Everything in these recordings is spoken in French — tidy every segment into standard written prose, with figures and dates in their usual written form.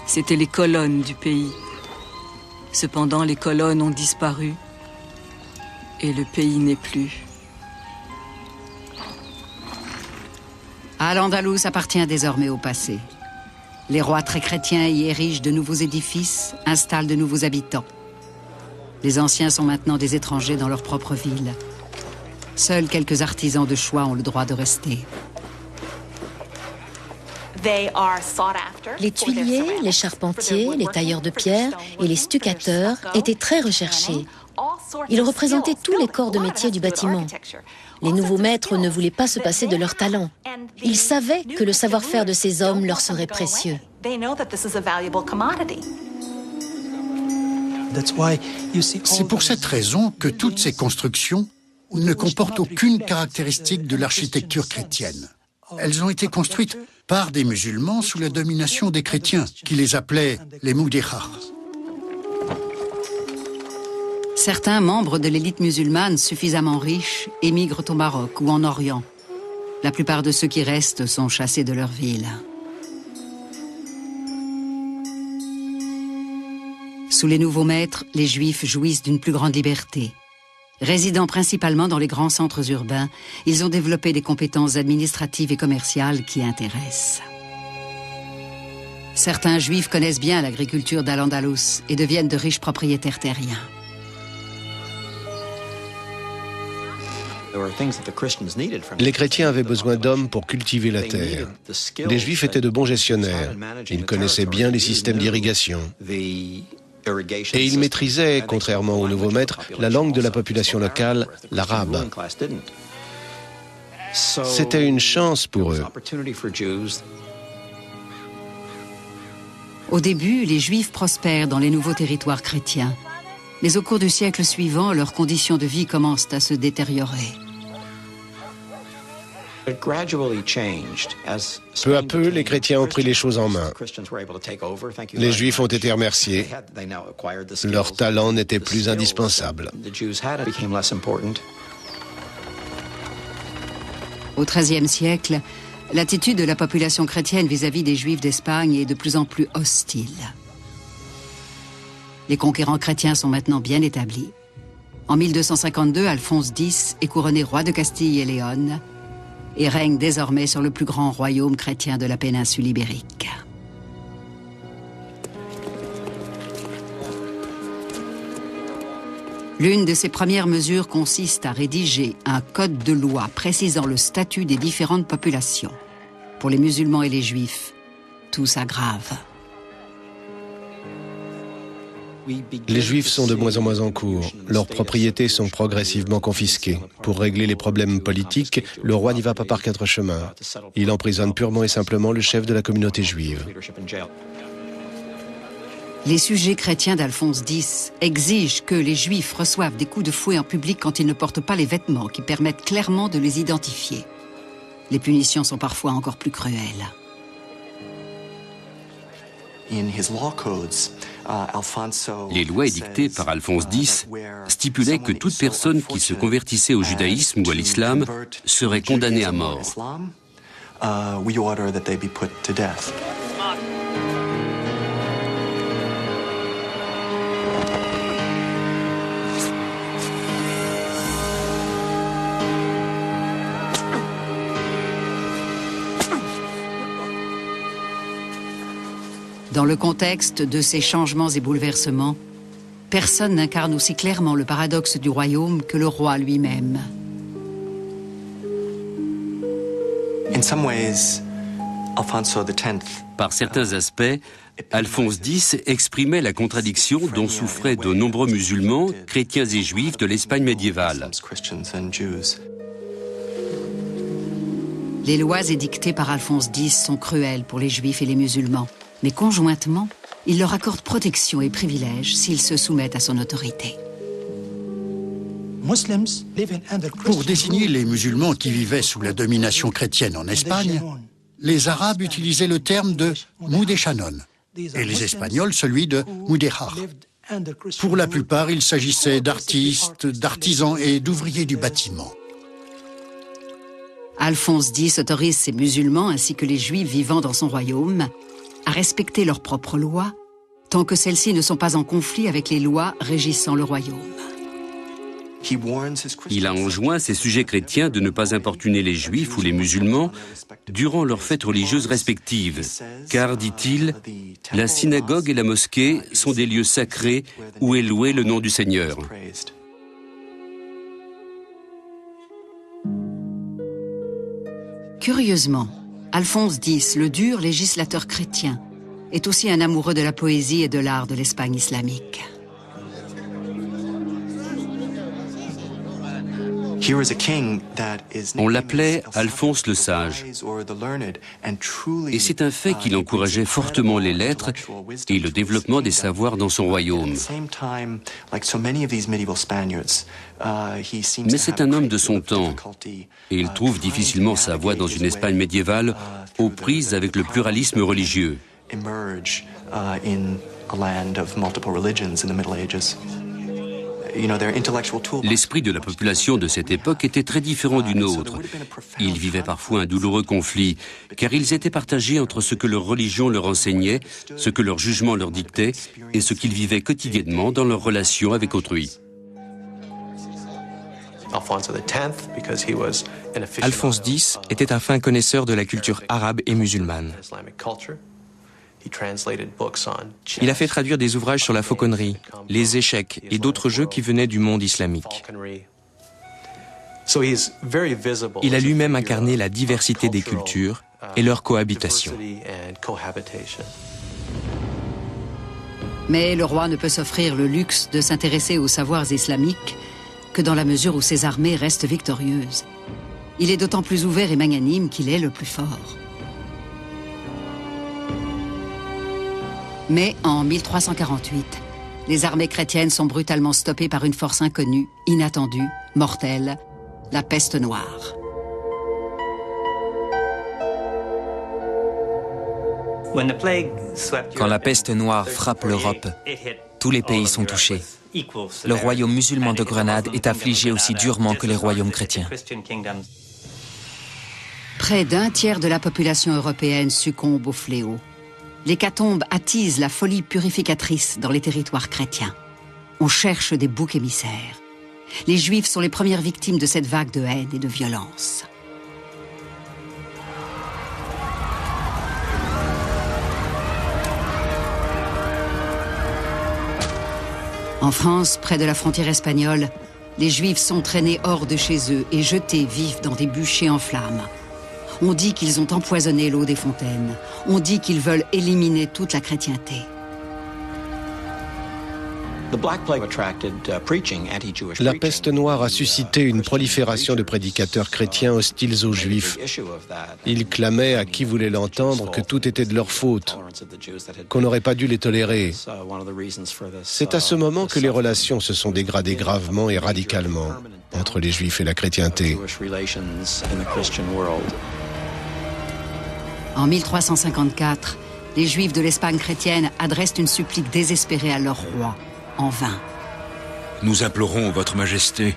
C'étaient les colonnes du pays. Cependant, les colonnes ont disparu et le pays n'est plus. Al-Andalus appartient désormais au passé. Les rois très chrétiens y érigent de nouveaux édifices, installent de nouveaux habitants. Les anciens sont maintenant des étrangers dans leur propre ville. Seuls quelques artisans de choix ont le droit de rester. Les tuiliers, les charpentiers, les tailleurs de pierre et les stucateurs étaient très recherchés. Ils représentaient tous les corps de métier du bâtiment. Les nouveaux maîtres ne voulaient pas se passer de leur talent. Ils savaient que le savoir-faire de ces hommes leur serait précieux. C'est pour cette raison que toutes ces constructions ne comportent aucune caractéristique de l'architecture chrétienne. Elles ont été construites par des musulmans sous la domination des chrétiens, qui les appelaient les Moudéhars. Certains membres de l'élite musulmane suffisamment riches émigrent au Maroc ou en Orient. La plupart de ceux qui restent sont chassés de leur ville. Sous les nouveaux maîtres, les Juifs jouissent d'une plus grande liberté. Résidant principalement dans les grands centres urbains, ils ont développé des compétences administratives et commerciales qui intéressent. Certains Juifs connaissent bien l'agriculture d'Al-Andalus et deviennent de riches propriétaires terriens. Les chrétiens avaient besoin d'hommes pour cultiver la terre. Les Juifs étaient de bons gestionnaires. Ils connaissaient bien les systèmes d'irrigation. Et ils maîtrisaient, contrairement aux nouveaux maîtres, la langue de la population locale, l'arabe. C'était une chance pour eux. Au début, les Juifs prospèrent dans les nouveaux territoires chrétiens. Mais au cours du siècle suivant, leurs conditions de vie commencent à se détériorer. Peu à peu, les chrétiens ont pris les choses en main. Les Juifs ont été remerciés. Leur talent n'était plus indispensable. Au XIIIe siècle, l'attitude de la population chrétienne vis-à-vis des Juifs d'Espagne est de plus en plus hostile. Les conquérants chrétiens sont maintenant bien établis. En 1252, Alphonse X est couronné roi de Castille et Léon et règne désormais sur le plus grand royaume chrétien de la péninsule ibérique. L'une de ses premières mesures consiste à rédiger un code de loi précisant le statut des différentes populations. Pour les musulmans et les juifs, tout s'aggrave. Les Juifs sont de moins en moins en cours. Leurs propriétés sont progressivement confisquées. Pour régler les problèmes politiques, le roi n'y va pas par quatre chemins. Il emprisonne purement et simplement le chef de la communauté juive. Les sujets chrétiens d'Alphonse X exigent que les Juifs reçoivent des coups de fouet en public quand ils ne portent pas les vêtements qui permettent clairement de les identifier. Les punitions sont parfois encore plus cruelles. Les lois édictées par Alphonse X stipulaient que toute personne qui se convertissait au judaïsme ou à l'islam serait condamnée à mort. Dans le contexte de ces changements et bouleversements, personne n'incarne aussi clairement le paradoxe du royaume que le roi lui-même. Par certains aspects, Alphonse X exprimait la contradiction dont souffraient de nombreux musulmans, chrétiens et juifs de l'Espagne médiévale. Les lois édictées par Alphonse X sont cruelles pour les juifs et les musulmans, mais conjointement, il leur accorde protection et privilèges s'ils se soumettent à son autorité. Pour désigner les musulmans qui vivaient sous la domination chrétienne en Espagne, les Arabes utilisaient le terme de Mudéchanon et les Espagnols celui de Mudéjar. Pour la plupart, il s'agissait d'artistes, d'artisans et d'ouvriers du bâtiment. Alphonse X autorise ces musulmans ainsi que les juifs vivant dans son royaume à respecter leurs propres lois, tant que celles-ci ne sont pas en conflit avec les lois régissant le royaume. Il a enjoint ses sujets chrétiens de ne pas importuner les juifs ou les musulmans durant leurs fêtes religieuses respectives, car, dit-il, la synagogue et la mosquée sont des lieux sacrés où est loué le nom du Seigneur. Curieusement, Alphonse X, le dur législateur chrétien, est aussi un amoureux de la poésie et de l'art de l'Espagne islamique. On l'appelait Alphonse le Sage. Et c'est un fait qu'il encourageait fortement les lettres et le développement des savoirs dans son royaume. Mais c'est un homme de son temps, et il trouve difficilement sa voie dans une Espagne médiévale aux prises avec le pluralisme religieux. L'esprit de la population de cette époque était très différent du nôtre. Ils vivaient parfois un douloureux conflit, car ils étaient partagés entre ce que leur religion leur enseignait, ce que leur jugement leur dictait, et ce qu'ils vivaient quotidiennement dans leurs relations avec autrui. Alphonse X était un fin connaisseur de la culture arabe et musulmane. Il a fait traduire des ouvrages sur la fauconnerie, les échecs et d'autres jeux qui venaient du monde islamique. Il a lui-même incarné la diversité des cultures et leur cohabitation. Mais le roi ne peut s'offrir le luxe de s'intéresser aux savoirs islamiques que dans la mesure où ses armées restent victorieuses. Il est d'autant plus ouvert et magnanime qu'il est le plus fort. Mais en 1348, les armées chrétiennes sont brutalement stoppées par une force inconnue, inattendue, mortelle, la peste noire. Quand la peste noire frappe l'Europe, tous les pays sont touchés. Le royaume musulman de Grenade est affligé aussi durement que les royaumes chrétiens. Près d'un tiers de la population européenne succombe au fléau. L'hécatombe attise la folie purificatrice dans les territoires chrétiens. On cherche des boucs émissaires. Les Juifs sont les premières victimes de cette vague de haine et de violence. En France, près de la frontière espagnole, les Juifs sont traînés hors de chez eux et jetés vifs dans des bûchers en flammes. On dit qu'ils ont empoisonné l'eau des fontaines. On dit qu'ils veulent éliminer toute la chrétienté. La peste noire a suscité une prolifération de prédicateurs chrétiens hostiles aux Juifs. Ils clamaient à qui voulait l'entendre que tout était de leur faute, qu'on n'aurait pas dû les tolérer. C'est à ce moment que les relations se sont dégradées gravement et radicalement entre les Juifs et la chrétienté. En 1354, les Juifs de l'Espagne chrétienne adressent une supplique désespérée à leur roi, en vain. Nous implorons Votre Majesté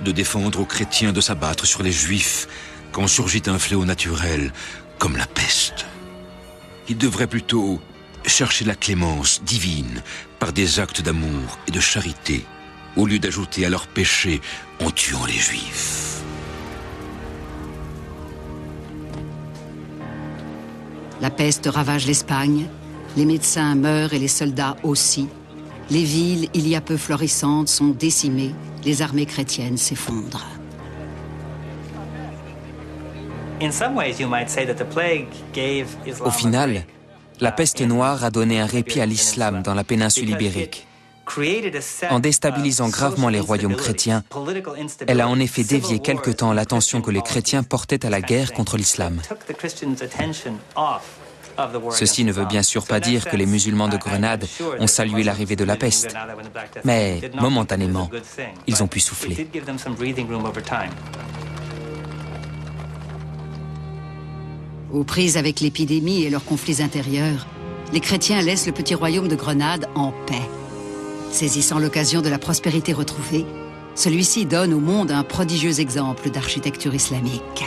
de défendre aux chrétiens de s'abattre sur les Juifs quand surgit un fléau naturel comme la peste. Ils devraient plutôt chercher la clémence divine par des actes d'amour et de charité, au lieu d'ajouter à leurs péchés en tuant les Juifs. La peste ravage l'Espagne, les médecins meurent et les soldats aussi. Les villes, il y a peu florissantes, sont décimées, les armées chrétiennes s'effondrent. Au final, la peste noire a donné un répit à l'islam dans la péninsule ibérique. En déstabilisant gravement les royaumes chrétiens, elle a en effet dévié quelque temps l'attention que les chrétiens portaient à la guerre contre l'islam. Ceci ne veut bien sûr pas dire que les musulmans de Grenade ont salué l'arrivée de la peste, mais momentanément, ils ont pu souffler. Aux prises avec l'épidémie et leurs conflits intérieurs, les chrétiens laissent le petit royaume de Grenade en paix. Saisissant l'occasion de la prospérité retrouvée, celui-ci donne au monde un prodigieux exemple d'architecture islamique.